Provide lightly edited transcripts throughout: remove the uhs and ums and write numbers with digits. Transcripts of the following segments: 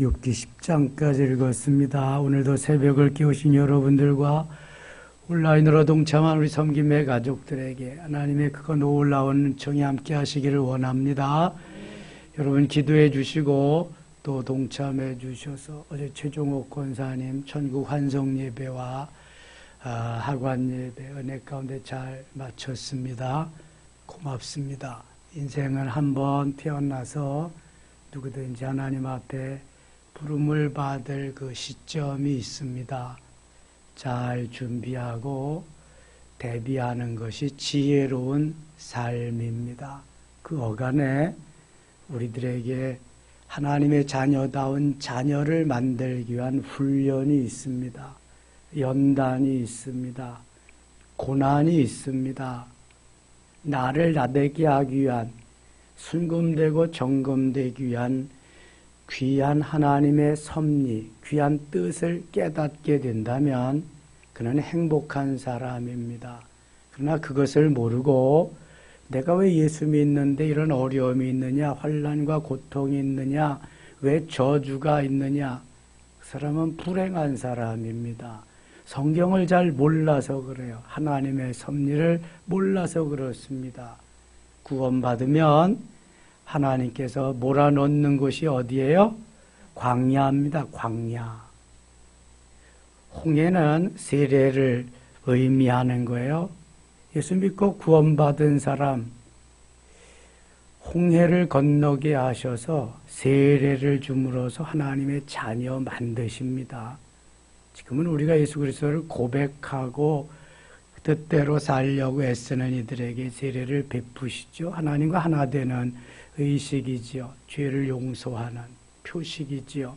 욥기 10장까지 읽었습니다. 오늘도 새벽을 깨우신 여러분들과 온라인으로 동참한 우리 섬김의 가족들에게 하나님의 크고 놀라운 은총이 함께 하시기를 원합니다. 여러분 기도해 주시고 또 동참해 주셔서 어제 최종옥 권사님 천국 환송 예배와 하관 예배 은혜 가운데 잘 마쳤습니다. 고맙습니다. 인생은 한번 태어나서 누구든지 하나님 앞에 부름을 받을 그 시점이 있습니다. 잘 준비하고 대비하는 것이 지혜로운 삶입니다. 그 어간에 우리들에게 하나님의 자녀다운 자녀를 만들기 위한 훈련이 있습니다. 연단이 있습니다. 고난이 있습니다. 나를 나대게 하기 위한, 순금되고 정금되기 위한 귀한 하나님의 섭리, 귀한 뜻을 깨닫게 된다면 그는 행복한 사람입니다. 그러나 그것을 모르고 내가 왜 예수 믿는데 이런 어려움이 있느냐, 환난과 고통이 있느냐, 왜 저주가 있느냐, 그 사람은 불행한 사람입니다. 성경을 잘 몰라서 그래요. 하나님의 섭리를 몰라서 그렇습니다. 구원받으면 하나님께서 몰아넣는 곳이 어디예요? 광야입니다. 광야. 홍해는 세례를 의미하는 거예요. 예수 믿고 구원받은 사람, 홍해를 건너게 하셔서 세례를 줌으로써 하나님의 자녀 만드십니다. 지금은 우리가 예수 그리스도를 고백하고 뜻대로 살려고 애쓰는 이들에게 세례를 베푸시죠. 하나님과 하나 되는 의식이지요. 죄를 용서하는 표식이지요.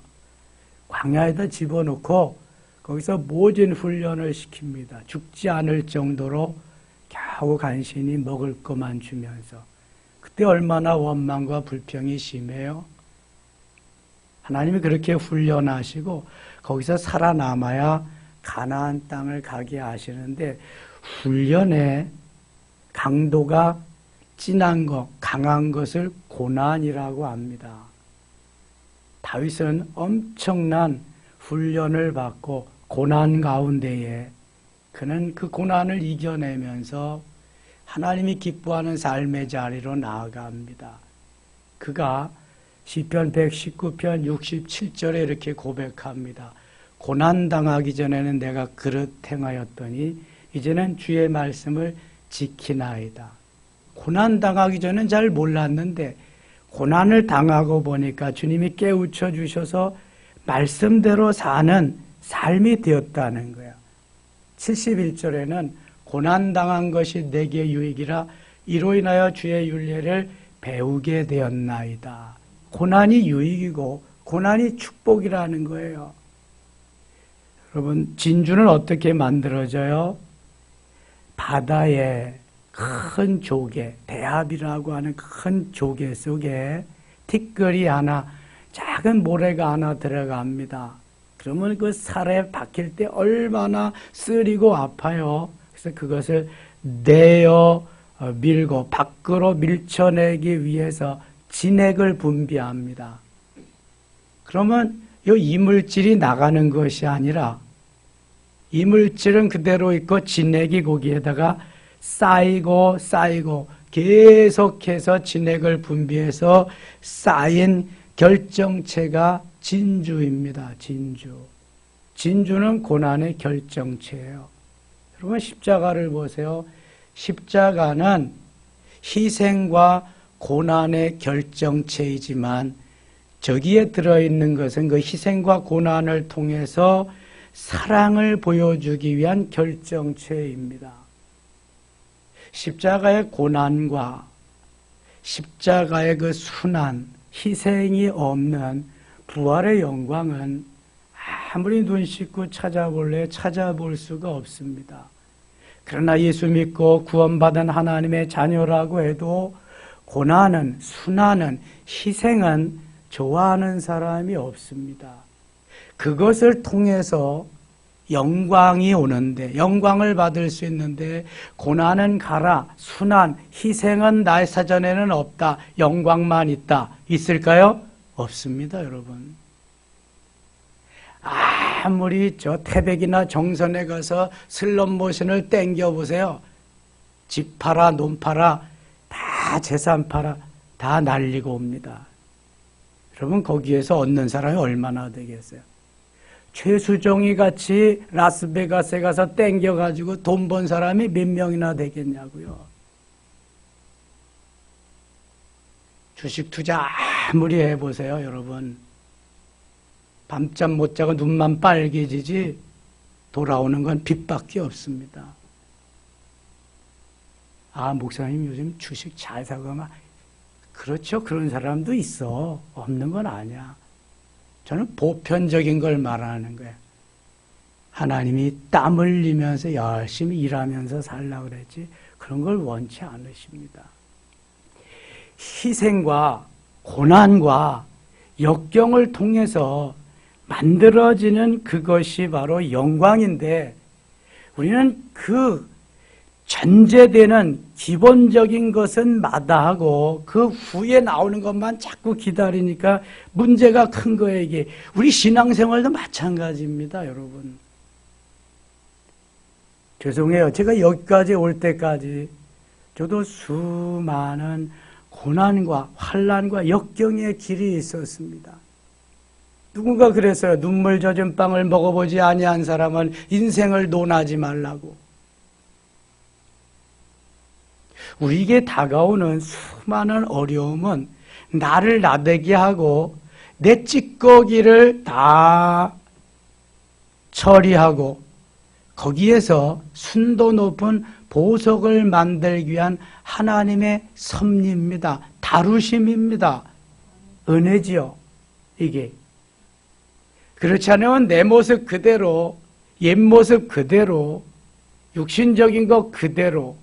광야에다 집어넣고 거기서 모진 훈련을 시킵니다. 죽지 않을 정도로 겨우 간신히 먹을 것만 주면서. 그때 얼마나 원망과 불평이 심해요. 하나님이 그렇게 훈련하시고 거기서 살아남아야 가나안 땅을 가게 하시는데 훈련의 강도가 진한 것, 강한 것을 고난이라고 합니다. 다윗은 엄청난 훈련을 받고 고난 가운데에 그는 그 고난을 이겨내면서 하나님이 기뻐하는 삶의 자리로 나아갑니다. 그가 시편 119편 67절에 이렇게 고백합니다. 고난당하기 전에는 내가 그릇 행하였더니 이제는 주의 말씀을 지키나이다. 고난당하기 전엔 잘 몰랐는데 고난을 당하고 보니까 주님이 깨우쳐 주셔서 말씀대로 사는 삶이 되었다는 거예요. 71절에는 고난당한 것이 내게 유익이라 이로 인하여 주의 윤례를 배우게 되었나이다. 고난이 유익이고 고난이 축복이라는 거예요. 여러분, 진주는 어떻게 만들어져요? 바다에 큰 조개, 대합이라고 하는 큰 조개 속에 티끌이 하나, 작은 모래가 하나 들어갑니다. 그러면 그 살에 박힐 때 얼마나 쓰리고 아파요. 그래서 그것을 내어 밀고 밖으로 밀쳐내기 위해서 진액을 분비합니다. 그러면 이 이물질이 나가는 것이 아니라 이물질은 그대로 있고 진액이 거기에다가 쌓이고 계속해서 진액을 분비해서 쌓인 결정체가 진주입니다. 진주는 고난의 결정체예요. 여러분 십자가를 보세요. 십자가는 희생과 고난의 결정체이지만 저기에 들어있는 것은 그 희생과 고난을 통해서 사랑을 보여주기 위한 결정체입니다. 십자가의 고난과 십자가의 그 순한 희생이 없는 부활의 영광은 아무리 눈 씻고 찾아볼래 찾아볼 수가 없습니다. 그러나 예수 믿고 구원받은 하나님의 자녀라고 해도 고난은, 순환은, 희생은 좋아하는 사람이 없습니다. 그것을 통해서 영광이 오는데, 영광을 받을 수 있는데, 고난은 가라, 순환, 희생은 나의 사전에는 없다, 영광만 있다. 있을까요? 없습니다, 여러분. 아무리 저 태백이나 정선에 가서 슬롯모션을 땡겨보세요. 집 팔아, 논 팔아, 다 재산 팔아, 다 날리고 옵니다. 여러분 거기에서 얻는 사람이 얼마나 되겠어요? 최수종이 같이 라스베가스에 가서 땡겨가지고 돈 번 사람이 몇 명이나 되겠냐고요. 주식 투자 아무리 해보세요, 여러분. 밤잠 못 자고 눈만 빨개지지 돌아오는 건 빚밖에 없습니다. 아, 목사님 요즘 주식 잘 사고 막 그렇죠. 그런 사람도 있어. 없는 건 아니야. 저는 보편적인 걸 말하는 거예요. 하나님이 땀 흘리면서 열심히 일하면서 살라고 그랬지 그런 걸 원치 않으십니다. 희생과 고난과 역경을 통해서 만들어지는 그것이 바로 영광인데 우리는 그 전제되는 기본적인 것은 마다하고 그 후에 나오는 것만 자꾸 기다리니까 문제가 큰 거예요. 이게 우리 신앙생활도 마찬가지입니다, 여러분. 죄송해요. 제가 여기까지 올 때까지 저도 수많은 고난과 환난과 역경의 길이 있었습니다. 누군가 그랬어요. 눈물 젖은 빵을 먹어보지 아니한 사람은 인생을 논하지 말라고. 우리에게 다가오는 수많은 어려움은 나를 나대게 하고 내 찌꺼기를 다 처리하고 거기에서 순도 높은 보석을 만들기 위한 하나님의 섭리입니다. 다루심입니다. 은혜지요. 이게. 그렇지 않으면 내 모습 그대로, 옛 모습 그대로, 육신적인 것 그대로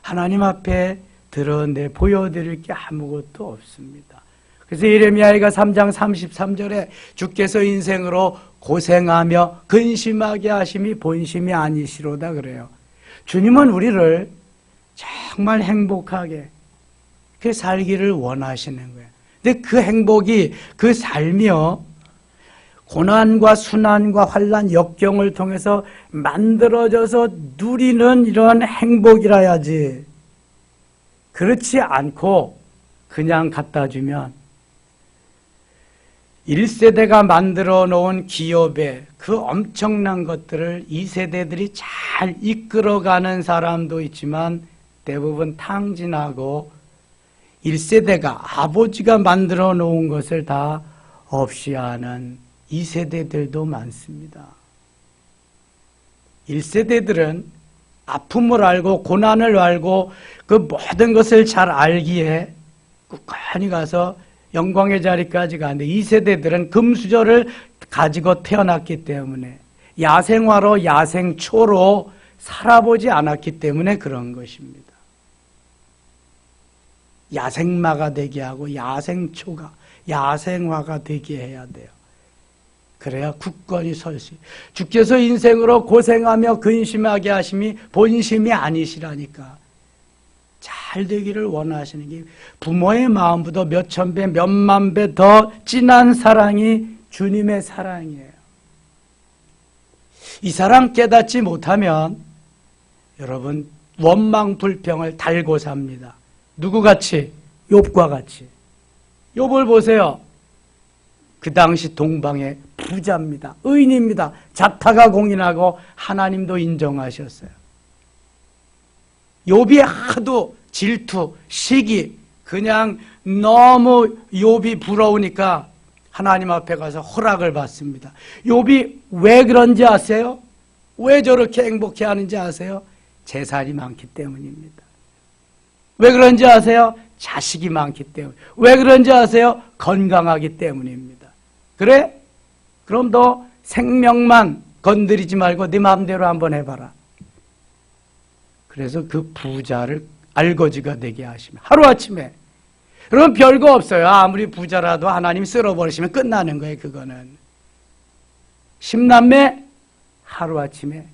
하나님 앞에 드러내 보여드릴 게 아무것도 없습니다. 그래서 예레미야가 3장 33절에 주께서 인생으로 고생하며 근심하게 하심이 본심이 아니시로다 그래요. 주님은 우리를 정말 행복하게 그 살기를 원하시는 거예요. 근데 그 행복이 그 삶이요 고난과 순환과 환난 역경을 통해서 만들어져서 누리는 이런 행복이라야지. 그렇지 않고 그냥 갖다 주면 1세대가 만들어 놓은 기업의 그 엄청난 것들을 2세대들이 잘 이끌어가는 사람도 있지만 대부분 탕진하고 1세대가 아버지가 만들어 놓은 것을 다 없이 하는 2세대들도 많습니다. 1세대들은 아픔을 알고 고난을 알고 그 모든 것을 잘 알기에 굳건히 가서 영광의 자리까지 가는데 2세대들은 금수저를 가지고 태어났기 때문에 야생화로 야생초로 살아보지 않았기 때문에 그런 것입니다. 야생마가 되게 하고 야생초가 야생화가 되게 해야 돼요. 그래야 굳건히 설 수 있어요. 주께서 인생으로 고생하며 근심하게 하심이 본심이 아니시라니까. 잘 되기를 원하시는 게 부모의 마음보다 몇천 배, 몇만 배 더 진한 사랑이 주님의 사랑이에요. 이 사랑 깨닫지 못하면 여러분 원망 불평을 달고 삽니다. 누구같이? 욥과 같이. 욥을 보세요. 그 당시 동방의 부자입니다. 의인입니다. 자타가 공인하고 하나님도 인정하셨어요. 욥이 하도 질투, 시기, 그냥 너무 욥이 부러우니까 하나님 앞에 가서 허락을 받습니다. 욥이 왜 그런지 아세요? 왜 저렇게 행복해 하는지 아세요? 재산이 많기 때문입니다. 왜 그런지 아세요? 자식이 많기 때문에. 왜 그런지 아세요? 건강하기 때문입니다. 그래? 그럼 너 생명만 건드리지 말고 네 마음대로 한번 해봐라. 그래서 그 부자를 알거지가 되게 하시면 하루아침에 그럼 별거 없어요. 아무리 부자라도 하나님 쓸어버리시면 끝나는 거예요. 그거는 10남매 하루아침에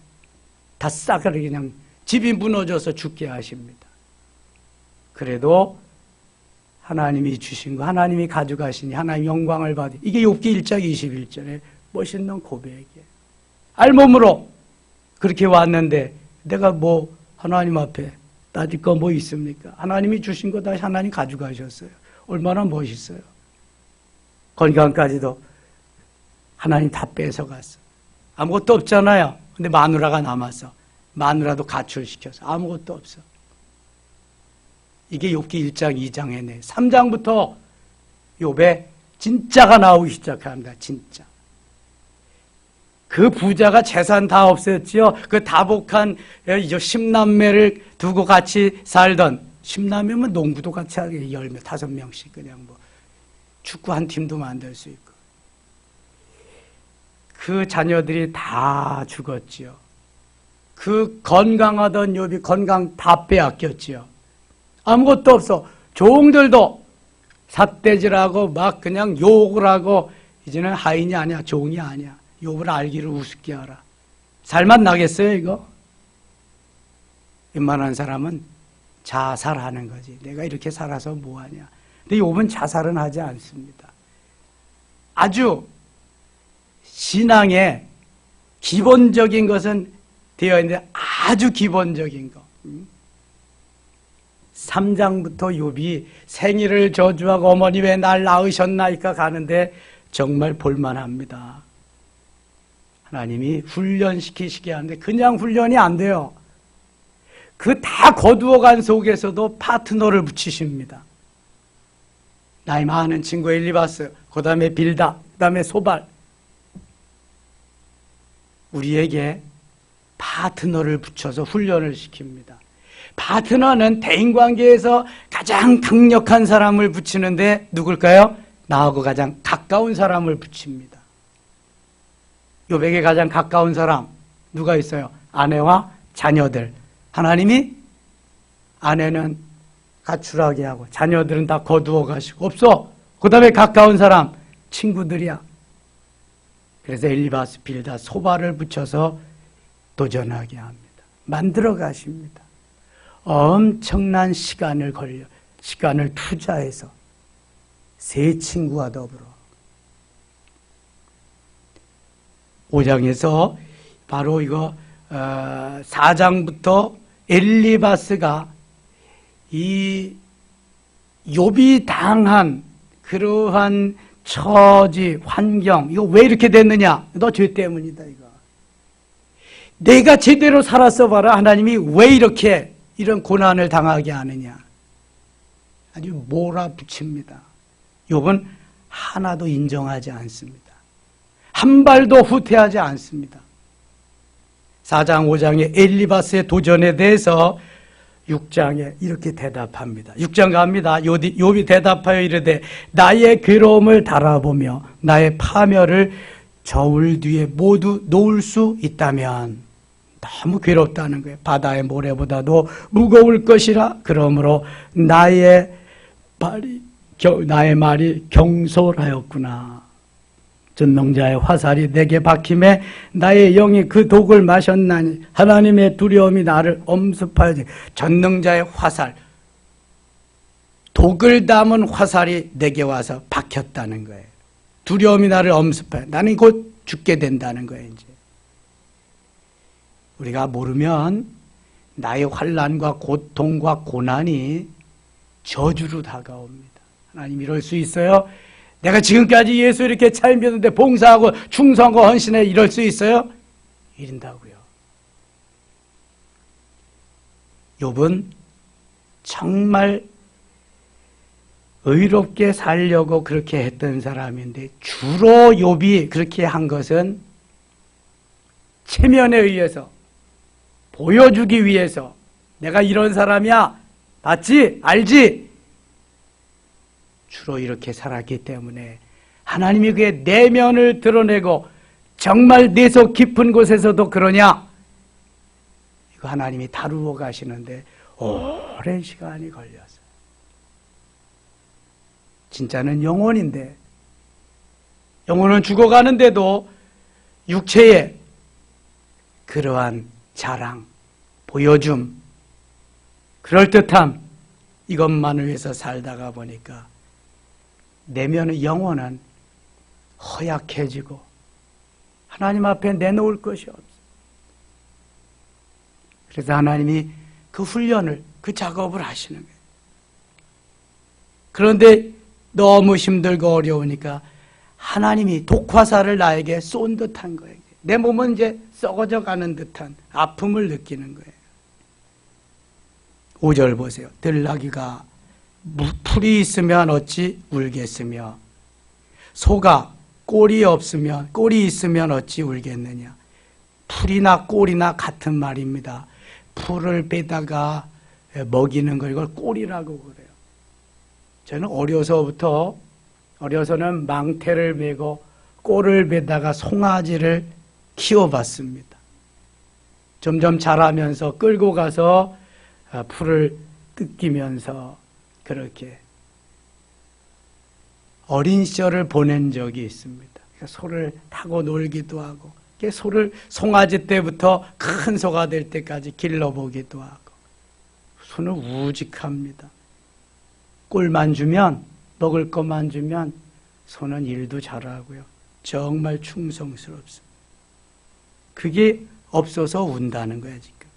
다 싸그리 그냥 집이 무너져서 죽게 하십니다. 그래도 하나님이 주신 거 하나님이 가져가시니 하나님 영광을 받으니 이게 욥기 1장 21절에 멋있는 고백이에요. 알몸으로 그렇게 왔는데 내가 뭐 하나님 앞에 따질 거 뭐 있습니까? 하나님이 주신 거 다 하나님 가져가셨어요. 얼마나 멋있어요. 건강까지도 하나님 다 뺏어갔어. 아무것도 없잖아요. 근데 마누라가 남았어. 마누라도 가출시켜서 아무것도 없어. 이게 욥기 1장 2장에 3장부터 욥에 진짜가 나오기 시작합니다. 진짜. 그 부자가 재산 다 없앴지요. 그 다복한 10남매를 두고 같이 살던, 10남매면 농구도 같이 하게 10명, 5명씩 그냥 뭐 축구 한 팀도 만들 수 있고. 그 자녀들이 다 죽었지요. 그 건강하던 욥이 건강 다 빼앗겼지요. 아무것도 없어. 종들도 삿대질하고 막 그냥 욕을 하고, 이제는 하인이 아니야, 종이 아니야. 욥을 알기를 우습게 하라. 살만 나겠어요, 이거? 웬만한 사람은 자살하는 거지. 내가 이렇게 살아서 뭐하냐. 근데 욥은 자살은 하지 않습니다. 아주 신앙의 기본적인 것은 되어 있는데 아주 기본적인 거. 3장부터 욥이 생일을 저주하고 어머니 왜 날 낳으셨나이까 가는데 정말 볼만합니다. 하나님이 훈련시키시게 하는데 그냥 훈련이 안 돼요. 그 다 거두어간 속에서도 파트너를 붙이십니다. 나이 많은 친구 엘리바스, 그 다음에 빌다, 그 다음에 소발. 우리에게 파트너를 붙여서 훈련을 시킵니다. 파트너는 대인관계에서 가장 강력한 사람을 붙이는데 누굴까요? 나하고 가장 가까운 사람을 붙입니다. 욥에게 가장 가까운 사람 누가 있어요? 아내와 자녀들. 하나님이 아내는 가출하게 하고 자녀들은 다 거두어 가시고 없어. 그 다음에 가까운 사람 친구들이야. 그래서 엘리바스, 빌다, 소바를 붙여서 도전하게 합니다. 만들어 가십니다. 엄청난 시간을 투자해서 세 친구와 더불어 5장에서 바로 이거 4장부터 엘리바스가 이 욥이 당한 그러한 처지, 환경, 이거 왜 이렇게 됐느냐? 너 죄 때문이다, 이거. 내가 제대로 살았어 봐라. 하나님이 왜 이렇게 이런 고난을 당하게 하느냐? 아주 몰아붙입니다. 욥은 하나도 인정하지 않습니다. 한 발도 후퇴하지 않습니다. 4장, 5장의 엘리바스의 도전에 대해서 6장에 이렇게 대답합니다. 6장 갑니다. 욥이 대답하여 이르되 나의 괴로움을 달아보며 나의 파멸을 저울 뒤에 모두 놓을 수 있다면 너무 괴롭다는 거예요. 바다의 모래보다도 무거울 것이라. 그러므로 나의 말이 경솔하였구나. 전능자의 화살이 내게 박힘에 나의 영이 그 독을 마셨나니 하나님의 두려움이 나를 엄습하여지. 전능자의 화살, 독을 담은 화살이 내게 와서 박혔다는 거예요. 두려움이 나를 엄습하여 나는 곧 죽게 된다는 거예요. 이제 우리가 모르면 나의 환난과 고통과 고난이 저주로 다가옵니다. 하나님 이럴 수 있어요? 내가 지금까지 예수 이렇게 차임했는데 봉사하고 충성하고 헌신해 이럴 수 있어요? 이른다고요. 욥은 정말 의롭게 살려고 그렇게 했던 사람인데 주로 욥이 그렇게 한 것은 체면에 의해서 보여주기 위해서 내가 이런 사람이야 봤지? 알지? 주로 이렇게 살았기 때문에 하나님이 그의 내면을 드러내고 정말 내 속 깊은 곳에서도 그러냐? 이거 하나님이 다루어 가시는데 오랜 시간이 걸렸어요. 진짜는 영혼인데 영혼은 죽어가는데도 육체의 그러한 자랑, 보여줌, 그럴듯함 이것만을 위해서 살다가 보니까 내면의 영혼은 허약해지고 하나님 앞에 내놓을 것이 없어요. 그래서 하나님이 그 훈련을, 그 작업을 하시는 거예요. 그런데 너무 힘들고 어려우니까 하나님이 독화살을 나에게 쏜 듯한 거예요. 내 몸은 이제 썩어져 가는 듯한 아픔을 느끼는 거예요. 5절 보세요. 들나귀가 풀이 있으면 어찌 울겠으며 소가 꼴이 있으면 어찌 울겠느냐. 풀이나 꼴이나 같은 말입니다. 풀을 빼다가 먹이는 걸 이걸 꼴이라고 그래요. 저는 어려서는 망태를 메고 꼴을 베다가 송아지를 키워봤습니다. 점점 자라면서 끌고 가서 풀을 뜯기면서 그렇게 어린 시절을 보낸 적이 있습니다. 그러니까 소를 타고 놀기도 하고, 소를 송아지 때부터 큰 소가 될 때까지 길러보기도 하고. 소는 우직합니다. 꿀만 주면, 먹을 것만 주면 소는 일도 잘하고요. 정말 충성스럽습니다. 그게 없어서 운다는 거야, 지금.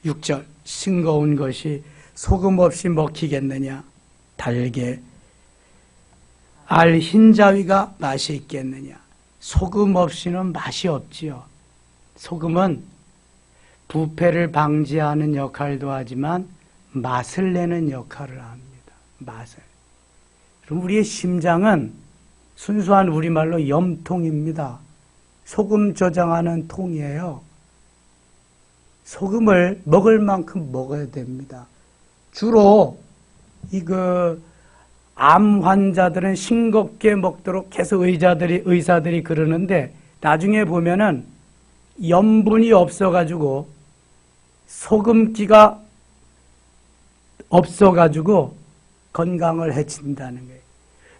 6절, 싱거운 것이 소금 없이 먹히겠느냐. 달게 알 흰자위가 맛이 있겠느냐. 소금 없이는 맛이 없지요. 소금은 부패를 방지하는 역할도 하지만 맛을 내는 역할을 합니다. 맛을. 그럼 우리의 심장은 순수한 우리말로 염통입니다. 소금 저장하는 통이에요. 소금을 먹을 만큼 먹어야 됩니다. 주로 암 환자들은 싱겁게 먹도록 계속 의사들이 그러는데 나중에 보면은 염분이 없어가지고 소금기가 없어가지고 건강을 해친다는 거예요.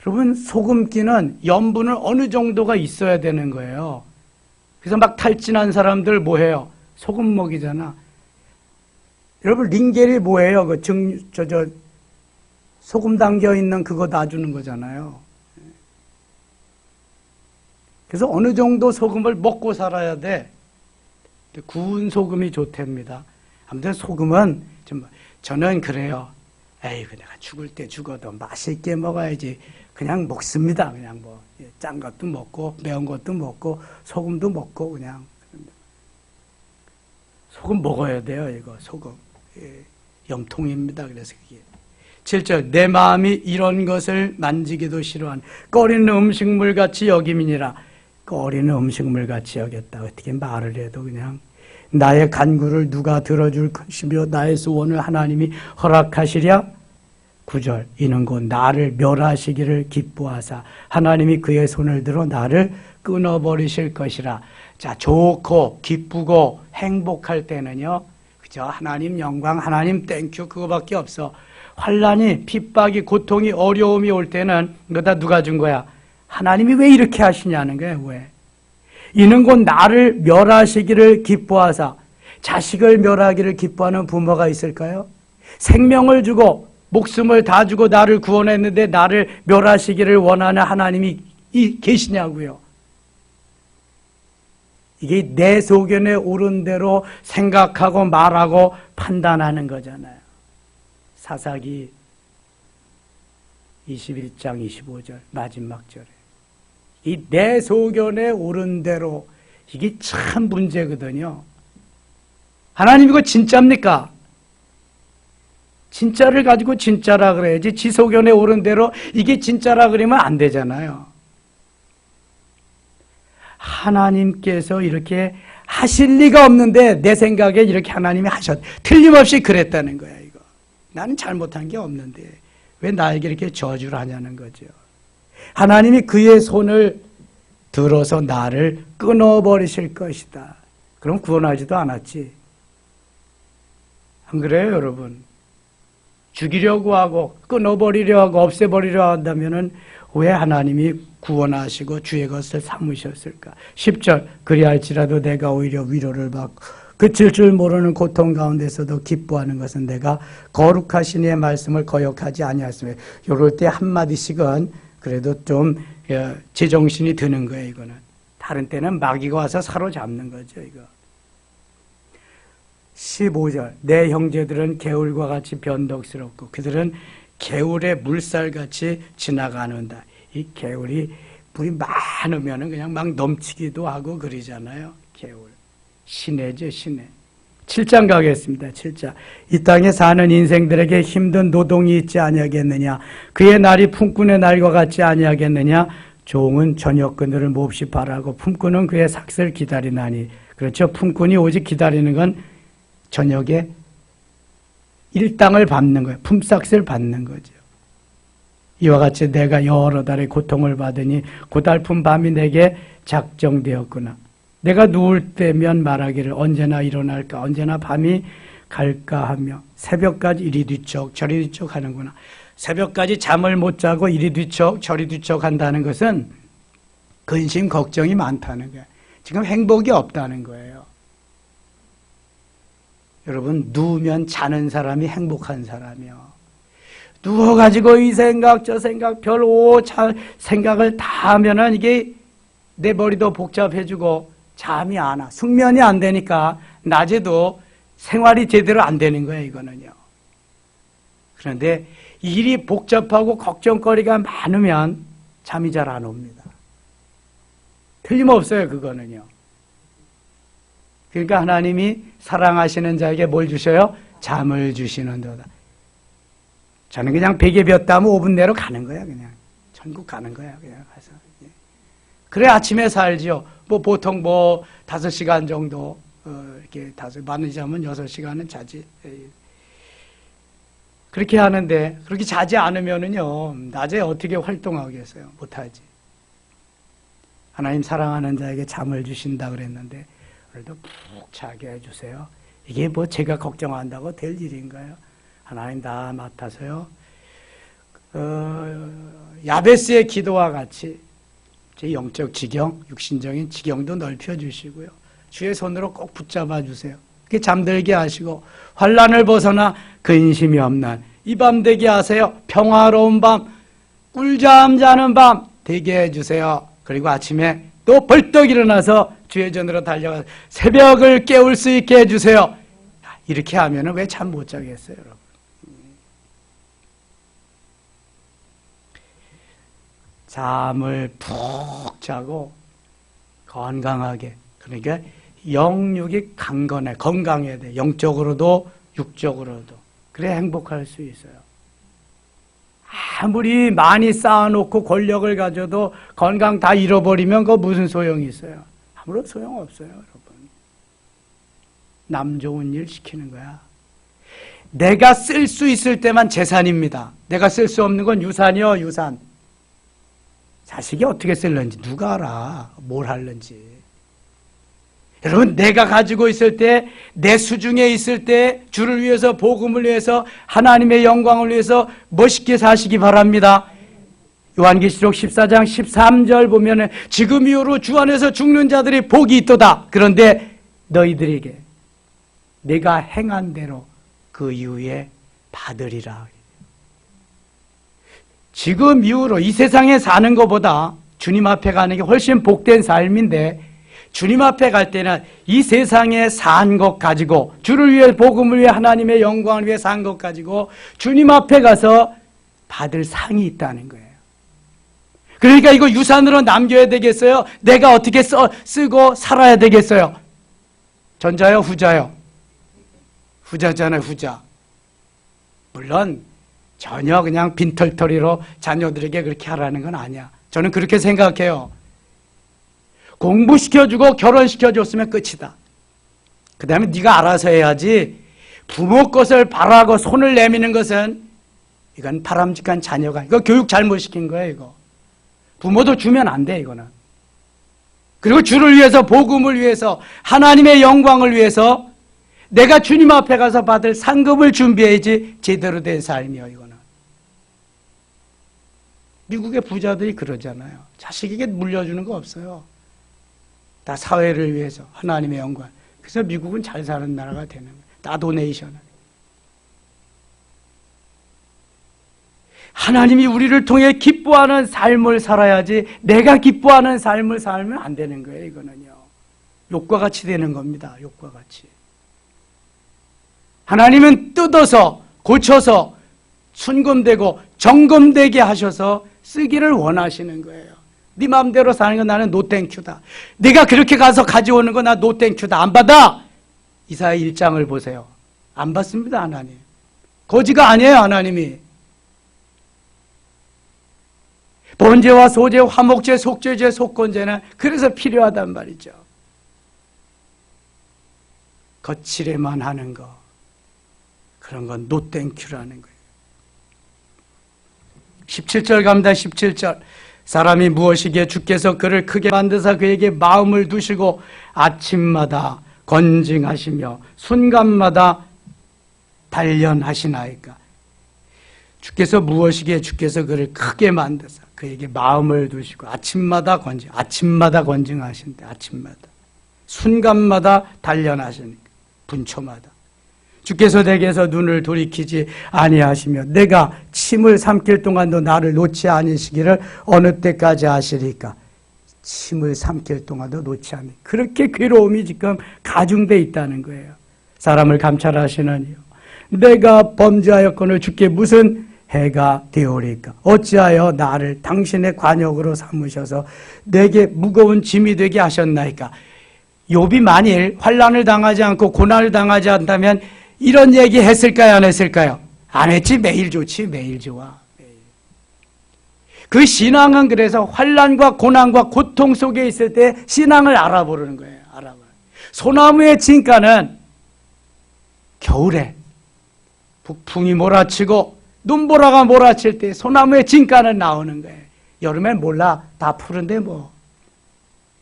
여러분, 소금기는 염분을 어느 정도가 있어야 되는 거예요. 그래서 막 탈진한 사람들 뭐해요? 소금 먹이잖아. 여러분, 링겔이 뭐예요? 소금 담겨 있는 그거 놔주는 거잖아요. 그래서 어느 정도 소금을 먹고 살아야 돼. 구운 소금이 좋답니다. 아무튼 소금은 저는 그래요. 에이구, 내가 죽을 때 죽어도 맛있게 먹어야지. 그냥 먹습니다. 그냥 짠 것도 먹고 매운 것도 먹고 소금도 먹고 그냥. 소금 먹어야 돼요. 이거 소금. 염통입니다. 그래서 그게. 7절, 내 마음이 이런 것을 만지기도 싫어한 꺼리는 음식물같이 여김이니라. 꺼리는 음식물같이 여겼다. 어떻게 말을 해도 그냥 나의 간구를 누가 들어줄 것이며 나의 소원을 하나님이 허락하시랴. 9절, 이는 곧 나를 멸하시기를 기뻐하사 하나님이 그의 손을 들어 나를 끊어버리실 것이라. 자, 좋고 기쁘고 행복할 때는요, 그죠? 하나님 영광, 하나님 땡큐, 그거밖에 없어. 환난이, 핍박이, 고통이, 어려움이 올 때는 너다 누가 준 거야? 하나님이 왜 이렇게 하시냐는 거예요. 왜? 이는 곧 나를 멸하시기를 기뻐하사. 자식을 멸하기를 기뻐하는 부모가 있을까요? 생명을 주고 목숨을 다 주고 나를 구원했는데 나를 멸하시기를 원하는 하나님이 계시냐고요. 이게 내 소견에 옳은 대로 생각하고 말하고 판단하는 거잖아요. 사사기 21장 25절 마지막 절에 이 내 소견에 옳은 대로, 이게 참 문제거든요. 하나님 이거 진짜입니까? 진짜를 가지고 진짜라 그래야지, 지 소견에 옳은 대로 이게 진짜라 그러면 안 되잖아요. 하나님께서 이렇게 하실 리가 없는데 내 생각에 이렇게 하나님이 틀림없이 그랬다는 거야. 이거 나는 잘못한 게 없는데 왜 나에게 이렇게 저주를 하냐는 거죠. 하나님이 그의 손을 들어서 나를 끊어버리실 것이다. 그럼 구원하지도 않았지. 안 그래요, 여러분? 죽이려고 하고 끊어버리려 하고 없애버리려 한다면은 왜 하나님이 구원하시고 주의 것을 삼으셨을까? 10절, 그리할지라도 내가 오히려 위로를 받고 그칠 줄 모르는 고통 가운데서도 기뻐하는 것은 내가 거룩하신 이의 말씀을 거역하지 아니하였으며, 이럴 때 한마디씩은 그래도 좀 제정신이 드는 거예요. 이거는 다른 때는 마귀가 와서 사로잡는 거죠, 이거. 15절. 내 형제들은 개울과 같이 변덕스럽고 그들은 개울의 물살같이 지나가는다. 이 개울이 물이 많으면 그냥 막 넘치기도 하고 그러잖아요. 개울. 시내죠, 시내. 7장 가겠습니다. 7장. 이 땅에 사는 인생들에게 힘든 노동이 있지 아니하겠느냐. 그의 날이 품꾼의 날과 같지 아니하겠느냐. 종은 저녁 그늘을 몹시 바라고 품꾼은 그의 삭슬 기다리나니. 그렇죠. 품꾼이 오직 기다리는 건 저녁에 일당을 받는 거예요. 품삯을 받는 거죠. 이와 같이 내가 여러 달의 고통을 받으니 고달픈 밤이 내게 작정되었구나. 내가 누울 때면 말하기를 언제나 일어날까, 언제나 밤이 갈까 하며 새벽까지 이리 뒤척 저리 뒤척 하는구나. 새벽까지 잠을 못 자고 이리 뒤척 저리 뒤척 한다는 것은 근심 걱정이 많다는 거예요. 지금 행복이 없다는 거예요. 여러분, 누우면 자는 사람이 행복한 사람이요. 누워가지고 이 생각 저 생각 생각을 다 하면은 이게 내 머리도 복잡해지고 잠이 안 와. 숙면이 안 되니까 낮에도 생활이 제대로 안 되는 거예요, 이거는요. 그런데 일이 복잡하고 걱정거리가 많으면 잠이 잘 안 옵니다. 틀림없어요, 그거는요. 그러니까 하나님이 사랑하시는 자에게 뭘 주셔요? 잠을 주시는도다. 저는 그냥 베개 볕다면 5분 내로 가는 거야, 그냥. 천국 가는 거야, 그냥 가서. 그래, 아침에 살지요. 보통 5시간 정도, 이렇게 많이 자면 6시간은 자지. 그렇게 하는데, 그렇게 자지 않으면은요, 낮에 어떻게 활동하겠어요? 못하지. 하나님 사랑하는 자에게 잠을 주신다 그랬는데, 그래도 푹 자게 해주세요. 이게 제가 걱정한다고 될 일인가요? 하나님 다 맡아서요. 야베스의 기도와 같이 제 영적 지경, 육신적인 지경도 넓혀주시고요. 주의 손으로 꼭 붙잡아 주세요. 그렇게 잠들게 하시고 환난을 벗어나 근심이 없는 이 밤 되게 하세요. 평화로운 밤, 꿀잠 자는 밤 되게 해주세요. 그리고 아침에 또 벌떡 일어나서 주의 전으로 달려가서 새벽을 깨울 수 있게 해주세요. 이렇게 하면 왜 잠 못 자겠어요, 여러분? 잠을 푹 자고 건강하게, 그러니까 영육이 건강해야 돼. 영적으로도 육적으로도. 그래 행복할 수 있어요. 아무리 많이 쌓아놓고 권력을 가져도 건강 다 잃어버리면 그거 무슨 소용이 있어요? 아무런 소용없어요, 여러분. 남 좋은 일 시키는 거야. 내가 쓸 수 있을 때만 재산입니다. 내가 쓸 수 없는 건 유산이요, 유산. 자식이 어떻게 쓸는지 누가 알아? 뭘 하는지. 여러분, 내가 가지고 있을 때, 내 수중에 있을 때 주를 위해서, 복음을 위해서, 하나님의 영광을 위해서 멋있게 사시기 바랍니다. 요한계시록 14장 13절 보면은 지금 이후로 주 안에서 죽는 자들이 복이 있도다. 그런데 너희들에게 내가 행한 대로 그 이후에 받으리라. 지금 이후로 이 세상에 사는 것보다 주님 앞에 가는 게 훨씬 복된 삶인데, 주님 앞에 갈 때는 이 세상에 산 것 가지고, 주를 위해, 복음을 위해, 하나님의 영광을 위해 산 것 가지고 주님 앞에 가서 받을 상이 있다는 거예요. 그러니까 이거 유산으로 남겨야 되겠어요? 내가 어떻게 쓰고 살아야 되겠어요? 전자요, 후자요? 후자잖아요, 후자. 물론 전혀 그냥 빈털터리로 자녀들에게 그렇게 하라는 건 아니야. 저는 그렇게 생각해요. 공부시켜주고 결혼시켜줬으면 끝이다. 그 다음에 네가 알아서 해야지, 부모 것을 바라고 손을 내미는 것은 이건 바람직한 자녀가, 이거 교육 잘못시킨 거예요, 이거. 부모도 주면 안 돼, 이거는. 그리고 주를 위해서, 복음을 위해서, 하나님의 영광을 위해서 내가 주님 앞에 가서 받을 상급을 준비해야지 제대로 된 삶이요, 이거는. 미국의 부자들이 그러잖아요. 자식에게 물려주는 거 없어요. 다 사회를 위해서, 하나님의 영광. 그래서 미국은 잘 사는 나라가 되는 거예요. 다 도네이션을. 하나님이 우리를 통해 기뻐하는 삶을 살아야지 내가 기뻐하는 삶을 살면 안 되는 거예요. 이거는요. 욕과 같이 되는 겁니다. 욕과 같이. 하나님은 뜯어서 고쳐서 순금되고 정금되게 하셔서 쓰기를 원하시는 거예요. 네 마음대로 사는 건 나는 노땡큐다. 네가 그렇게 가서 가져오는 건 나 노땡큐다. 안 받아. 이사야 1장을 보세요. 안 받습니다. 하나님. 거지가 아니에요. 하나님이. 번제와 소제, 화목제, 속죄제, 속건제는 그래서 필요하단 말이죠. 거칠에만 하는 거, 그런 건 노땡큐라는 거예요. 17절 갑니다. 17절. 사람이 무엇이기에 주께서 그를 크게 만드사 그에게 마음을 두시고 아침마다 건징하시며 순간마다 단련하시나이까. 주께서 무엇이기에 주께서 그를 크게 만드사 그에게 마음을 두시고 아침마다 건징하신대. 아침마다 순간마다 단련하시니까 분초마다. 주께서 내게서 눈을 돌이키지 아니하시며 내가 침을 삼킬 동안도 나를 놓지 아니시기를 어느 때까지 하시리까. 침을 삼킬 동안도 놓지 않니. 그렇게 괴로움이 지금 가중되어 있다는 거예요. 사람을 감찰하시느니요. 내가 범죄하였거늘 주께 무슨 해가 되오리까. 어찌하여 나를 당신의 관역으로 삼으셔서 내게 무거운 짐이 되게 하셨나이까. 욥이 만일 환난을 당하지 않고 고난을 당하지 않다면 이런 얘기 했을까요? 안 했을까요? 안 했지. 매일 좋지. 매일 좋아. 매일. 그 신앙은 그래서 환난과 고난과 고통 속에 있을 때 신앙을 알아보는 거예요. 알아보는. 소나무의 진가는 겨울에 북풍이 몰아치고 눈보라가 몰아칠 때 소나무의 진가는 나오는 거예요. 여름엔 몰라. 다 푸른데 뭐.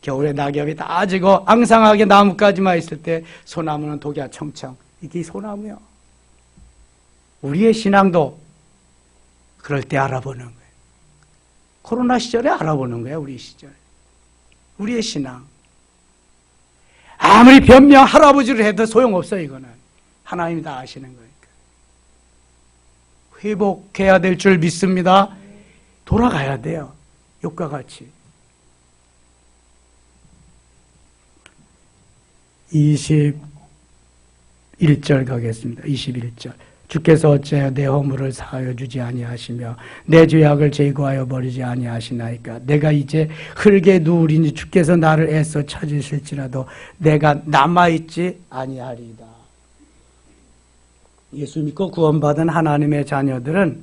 겨울에 낙엽이 다 지고 앙상하게 나뭇가지만 있을 때 소나무는 독야 청청. 이게 소나무요. 우리의 신앙도 그럴 때 알아보는 거예요. 코로나 시절에 알아보는 거예요. 우리 시절에. 우리의 신앙. 아무리 변명 할아버지를 해도 소용없어요. 이거는. 하나님이 다 아시는 거니까. 회복해야 될 줄 믿습니다. 돌아가야 돼요. 욕과 같이. 21절 가겠습니다. 21절. 주께서 어찌하여 내 허물을 사하여 주지 아니하시며 내 죄악을 제거하여 버리지 아니하시나이까. 내가 이제 흙에 누우리니 주께서 나를 애써 찾으실지라도 내가 남아있지 아니하리이다. 예수 믿고 구원받은 하나님의 자녀들은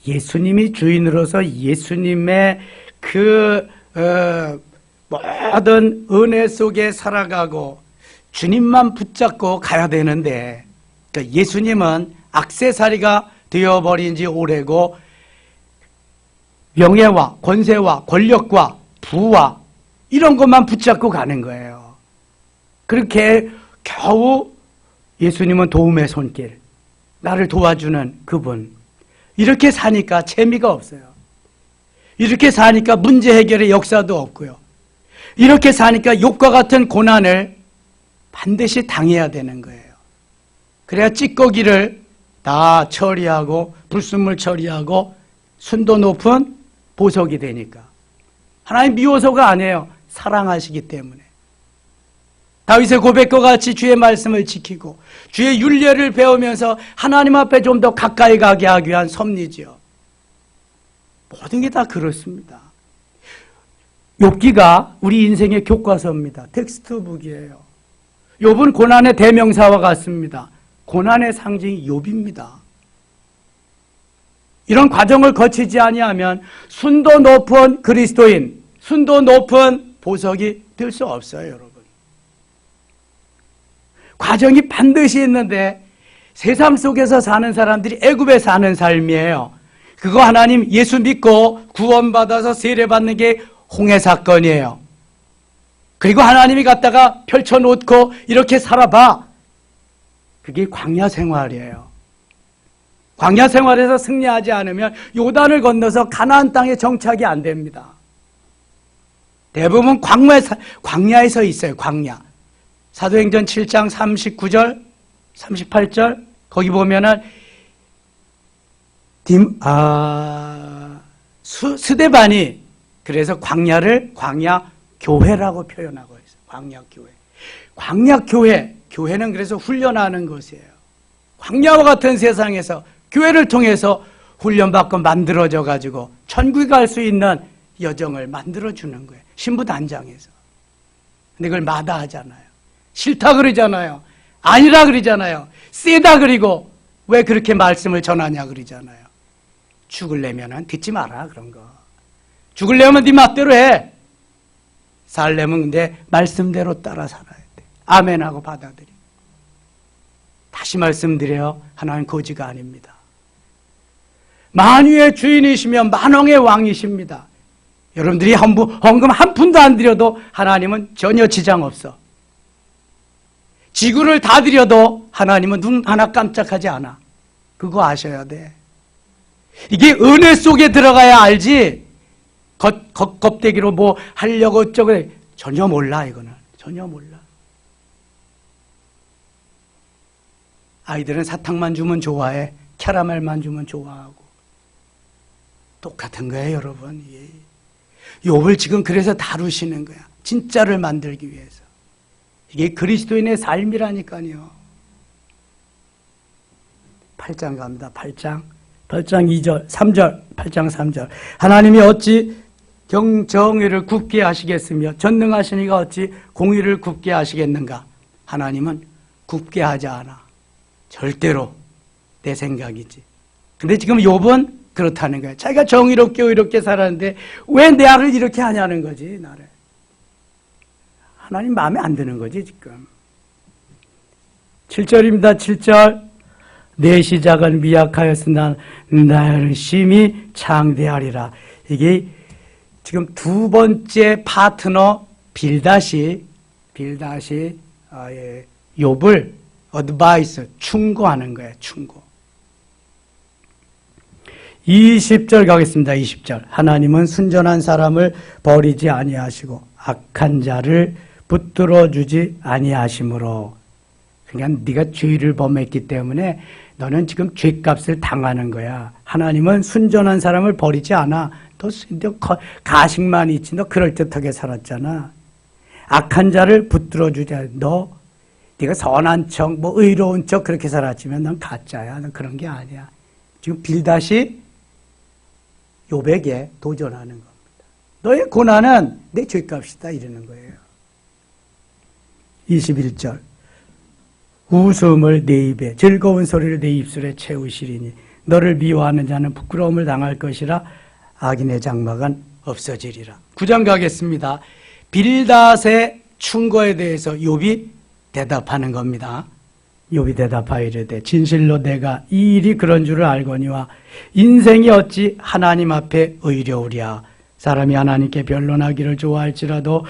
예수님이 주인으로서 예수님의 그 모든 은혜 속에 살아가고 주님만 붙잡고 가야 되는데, 그러니까 예수님은 액세서리가 되어버린 지 오래고 명예와 권세와 권력과 부와 이런 것만 붙잡고 가는 거예요. 그렇게 겨우 예수님은 도움의 손길, 나를 도와주는 그분. 이렇게 사니까 재미가 없어요. 이렇게 사니까 문제 해결의 역사도 없고요. 이렇게 사니까 욕과 같은 고난을 반드시 당해야 되는 거예요. 그래야 찌꺼기를 다 처리하고 불순물 처리하고 순도 높은 보석이 되니까. 하나님 미워서가 아니에요. 사랑하시기 때문에. 다윗의 고백과 같이 주의 말씀을 지키고 주의 율례를 배우면서 하나님 앞에 좀 더 가까이 가게 하기 위한 섭리지요. 모든 게 다 그렇습니다. 욥기가 우리 인생의 교과서입니다. 텍스트북이에요. 욥은 고난의 대명사와 같습니다. 고난의 상징이 욥입니다. 이런 과정을 거치지 아니하면 순도 높은 그리스도인, 순도 높은 보석이 될 수 없어요, 여러분. 과정이 반드시 있는데 세상 속에서 사는 사람들이 애굽에 사는 삶이에요. 그거 하나님 예수 믿고 구원받아서 세례받는 게 홍해 사건이에요. 그리고 하나님이 갖다가 펼쳐놓고 이렇게 살아봐. 그게 광야 생활이에요. 광야 생활에서 승리하지 않으면 요단을 건너서 가나안 땅에 정착이 안 됩니다. 대부분 광야에서 있어요. 광야. 사도행전 7장 39절, 38절 거기 보면은 스데반이 그래서 광야를 광야교회라고 표현하고 있어요. 광야교회. 광야교회. 교회는 그래서 훈련하는 것이에요. 광야와 같은 세상에서 교회를 통해서 훈련받고 만들어져 가지고 천국에 갈 수 있는 여정을 만들어주는 거예요. 신부단장에서. 근데 그걸 마다하잖아요. 싫다 그러잖아요. 아니라 그러잖아요. 세다 그리고 왜 그렇게 말씀을 전하냐 그러잖아요. 죽을려면은 듣지 마라 그런 거. 죽을려면 네 맛대로 해. 살려면 내 말씀대로 따라 살아야 돼. 아멘하고 받아들이. 다시 말씀드려요. 하나님 거지가 아닙니다. 만유의 주인이시며 만왕의 왕이십니다. 여러분들이 헌금 한 푼도 안 드려도 하나님은 전혀 지장 없어. 지구를 다 드려도 하나님은 눈 하나 깜짝하지 않아. 그거 아셔야 돼. 이게 은혜 속에 들어가야 알지. 껍데기로 뭐 하려고 어쩌고 전혀 몰라. 이거는 전혀 몰라. 아이들은 사탕만 주면 좋아해. 캐러멜만 주면 좋아하고. 똑같은 거예요, 여러분. 욥을 지금 그래서 다루시는 거야. 진짜를 만들기 위해서. 이게 그리스도인의 삶이라니까요. 8장 갑니다. 8장 2절, 3절, 8장 3절. 하나님이 어찌 정의를 굽게 하시겠으며 전능하시니가 어찌 공의를 굽게 하시겠는가. 하나님은 굽게 하지 않아. 절대로 내 생각이지. 근데 지금 욥은 그렇다는 거예요. 자기가 정의롭게 의롭게 살았는데 왜 내 아를 이렇게 하냐는 거지. 나를. 하나님 마음에 안 드는 거지 지금. 7절입니다. 7절. 내 시작은 미약하였으나 나를 심히 창대하리라. 이게 지금 두 번째 파트너 빌다시 욥을 어드바이스 충고하는 거예요. 충고. 20절 가겠습니다. 20절. 하나님은 순전한 사람을 버리지 아니하시고 악한 자를 붙들어 주지 아니하심으로. 그러니까 네가 죄를 범했기 때문에 너는 지금 죄값을 당하는 거야. 하나님은 순전한 사람을 버리지 않아. 너 가식만 있지. 너 그럴듯하게 살았잖아. 악한 자를 붙들어 주지 않아. 네가 선한 척, 뭐 의로운 척 그렇게 살았지만 넌 가짜야. 넌 그런 게 아니야. 지금 빌다시 욥에게 도전하는 겁니다. 너의 고난은 내 죄값이다 이러는 거예요. 21절. 웃음을 내 입에, 즐거운 소리를 내 입술에 채우시리니 너를 미워하는 자는 부끄러움을 당할 것이라 악인의 장막은 없어지리라. 9장 가겠습니다. 빌닷의 충고에 대해서 욥이 대답하는 겁니다. 욥이 대답하여 이르되 진실로 내가 이 일이 그런 줄을 알거니와 인생이 어찌 하나님 앞에 의려우랴. 사람이 하나님께 변론하기를 좋아할지라도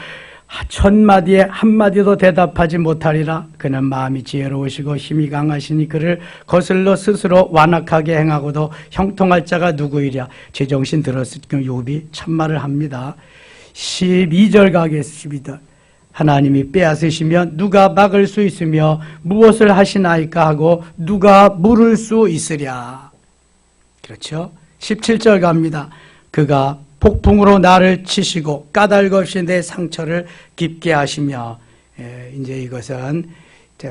1000마디에 한마디도 대답하지 못하리라. 그는 마음이 지혜로우시고 힘이 강하시니 그를 거슬러 스스로 완악하게 행하고도 형통할 자가 누구이랴. 제정신 들었을 때 욥이 참말을 합니다. 12절 가겠습니다. 하나님이 빼앗으시면 누가 막을 수 있으며 무엇을 하시나이까 하고 누가 물을 수 있으랴. 그렇죠? 17절 갑니다. 그가 폭풍으로 나를 치시고 까닭 없이 내 상처를 깊게 하시며. 이제 이것은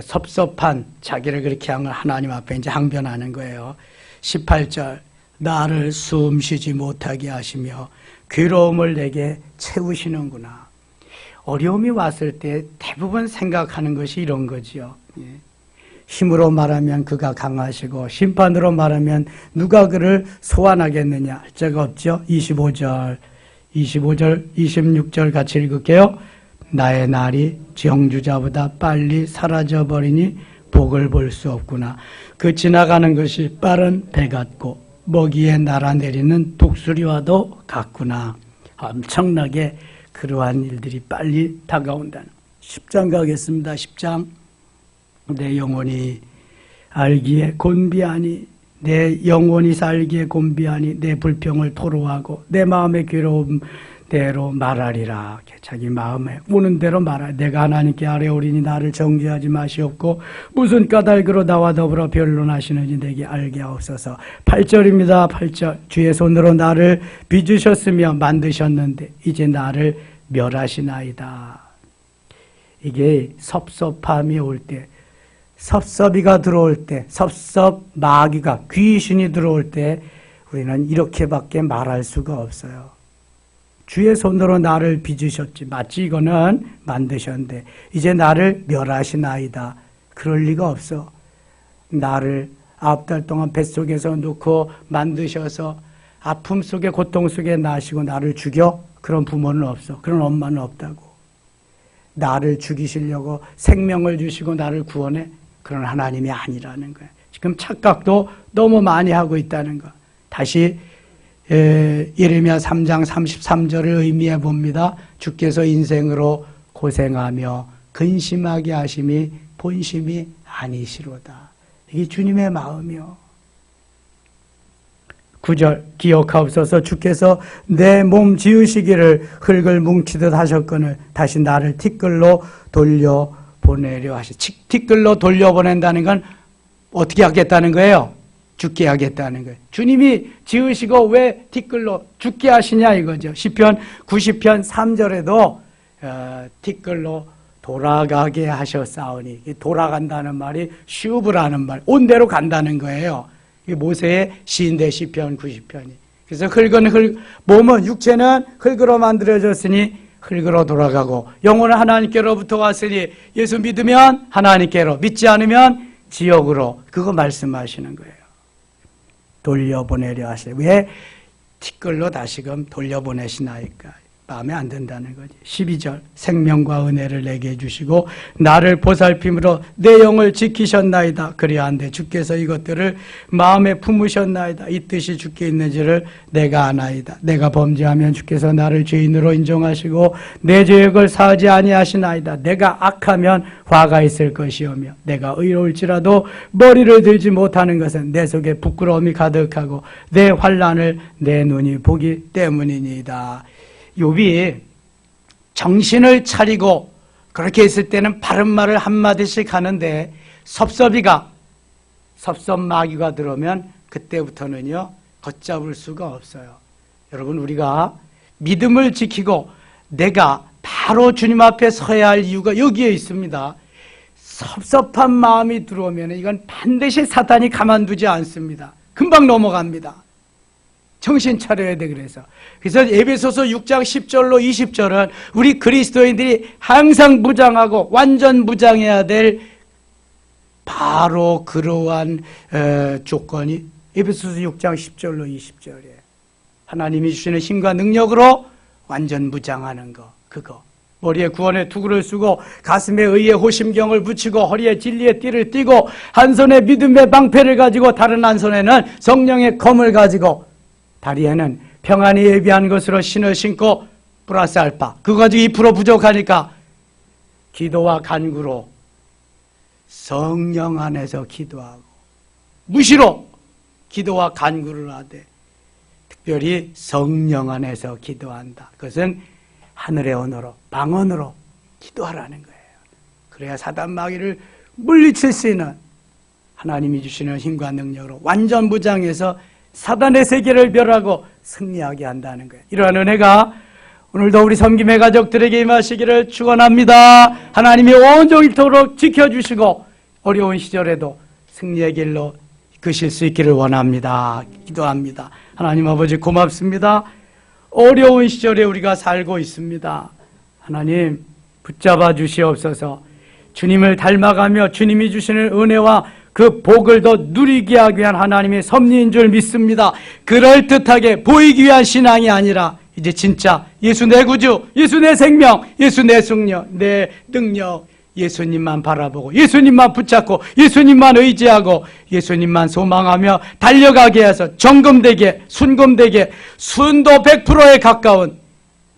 섭섭한 자기를 그렇게 한 걸 하나님 앞에 이제 항변하는 거예요. 18절. 나를 숨 쉬지 못하게 하시며 괴로움을 내게 채우시는구나. 어려움이 왔을 때 대부분 생각하는 것이 이런 거지요. 힘으로 말하면 그가 강하시고 심판으로 말하면 누가 그를 소환하겠느냐 할 자가 없죠. 25절, 26절 같이 읽을게요. 나의 날이 정주자보다 빨리 사라져버리니 복을 볼 수 없구나. 그 지나가는 것이 빠른 배 같고 먹이에 날아내리는 독수리와도 같구나. 엄청나게 그러한 일들이 빨리 다가온다는. 10장 가겠습니다. 10장. 내 영혼이 알기에 곤비하니 내 영혼이 살기에 곤비하니 내 불평을 토로하고 내 마음의 괴로움 대로 말하리라. 자기 마음에 오는 대로 말하리. 내가 하나님께 아뢰오리니 나를 정죄하지 마시옵고 무슨 까닭으로 나와 더불어 변론하시는지 내게 알게 하옵소서. 8절입니다. 8절. 주의 손으로 나를 빚으셨으며 만드셨는데 이제 나를 멸하시나이다. 이게 섭섭함이 올 때, 섭섭이가 들어올 때, 섭섭마귀가 귀신이 들어올 때 우리는 이렇게밖에 말할 수가 없어요. 주의 손으로 나를 빚으셨지. 마치 이거는 만드셨는데 이제 나를 멸하시나이다. 그럴 리가 없어. 나를 9달 동안 뱃속에서 놓고 만드셔서 아픔 속에 고통 속에 나시고 나를 죽여? 그런 부모는 없어. 그런 엄마는 없다고. 나를 죽이시려고 생명을 주시고 나를 구원해? 그런 하나님이 아니라는 거예요. 지금 착각도 너무 많이 하고 있다는 거. 다시 예레미야 3장 33절을 의미해 봅니다. 주께서 인생으로 고생하며 근심하게 하심이 본심이 아니시로다. 이게 주님의 마음이요. 9절 기억하옵소서. 주께서 내 몸 지으시기를 흙을 뭉치듯 하셨거늘 다시 나를 티끌로 돌려보내려 하시. 티끌로 돌려보낸다는 건 어떻게 하겠다는 거예요? 죽게 하겠다는 거예요. 주님이 지으시고 왜 티끌로 죽게 하시냐 이거죠. 시편 90편 3절에도 티끌로 돌아가게 하셨사오니, 돌아간다는 말이 슈브라는 말, 온대로 간다는 거예요. 이 모세의 시인대 시편 90편이. 그래서 흙은 몸은 육체는 흙으로 만들어졌으니 흙으로 돌아가고 영혼은 하나님께로부터 왔으니 예수 믿으면 하나님께로, 믿지 않으면 지옥으로. 그거 말씀하시는 거예요. 돌려보내려 하시네. 왜 티끌로 다시금 돌려보내시나이까? 마음에 안 든다는 거지. 12절 생명과 은혜를 내게 주시고 나를 보살핌으로 내 영을 지키셨나이다. 그리하는데 주께서 이것들을 마음에 품으셨나이다. 이 뜻이 주께 있는지를 내가 아나이다. 내가 범죄하면 주께서 나를 죄인으로 인정하시고 내 죄악을 사하지 아니하시나이다. 내가 악하면 화가 있을 것이오며 내가 의로울지라도 머리를 들지 못하는 것은 내 속에 부끄러움이 가득하고 내 환난을 내 눈이 보기 때문이니이다. 욥이 정신을 차리고 그렇게 했을 때는 바른 말을 한마디씩 하는데 섭섭마귀가 들어오면 그때부터는요 걷잡을 수가 없어요. 여러분, 우리가 믿음을 지키고 내가 바로 주님 앞에 서야 할 이유가 여기에 있습니다. 섭섭한 마음이 들어오면 이건 반드시 사탄이 가만두지 않습니다. 금방 넘어갑니다. 정신 차려야 돼. 그래서 에베소서 6장 10절로 20절은 우리 그리스도인들이 항상 무장하고 완전 무장해야 될 바로 그러한 조건이 에베소서 6장 10절로 20절이에요. 하나님이 주시는 힘과 능력으로 완전 무장하는 거. 그거 머리에 구원의 투구를 쓰고 가슴에 의의 호심경을 붙이고 허리에 진리의 띠를 띠고 한 손에 믿음의 방패를 가지고 다른 한 손에는 성령의 검을 가지고 다리에는 평안이 예비한 것으로 신을 신고 플러스 알파. 그거 가지고 2% 부족하니까 기도와 간구로 성령 안에서 기도하고 무시로 기도와 간구를 하되 특별히 성령 안에서 기도한다. 그것은 하늘의 언어로 방언으로 기도하라는 거예요. 그래야 사단 마귀를 물리칠 수 있는 하나님이 주시는 힘과 능력으로 완전 무장해서 사단의 세계를 멸하고 승리하게 한다는 거예요. 이러한 은혜가 오늘도 우리 섬김의 가족들에게 임하시기를 축원합니다. 하나님이 온종일토록 지켜주시고 어려운 시절에도 승리의 길로 이끄실 수 있기를 원합니다. 기도합니다. 하나님 아버지 고맙습니다. 어려운 시절에 우리가 살고 있습니다. 하나님 붙잡아 주시옵소서. 주님을 닮아가며 주님이 주시는 은혜와 그 복을 더 누리게 하기 위한 하나님의 섭리인 줄 믿습니다. 그럴듯하게 보이기 위한 신앙이 아니라 이제 진짜 예수 내 구주, 예수 내 생명, 예수 내 승려, 내 능력, 예수님만 바라보고 예수님만 붙잡고 예수님만 의지하고 예수님만 소망하며 달려가게 해서 정금되게 순금되게 순도 100%에 가까운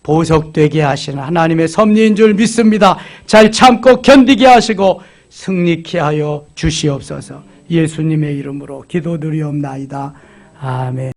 보석되게 하시는 하나님의 섭리인 줄 믿습니다. 잘 참고 견디게 하시고 승리케 하여 주시옵소서. 예수님의 이름으로 기도드리옵나이다. 아멘.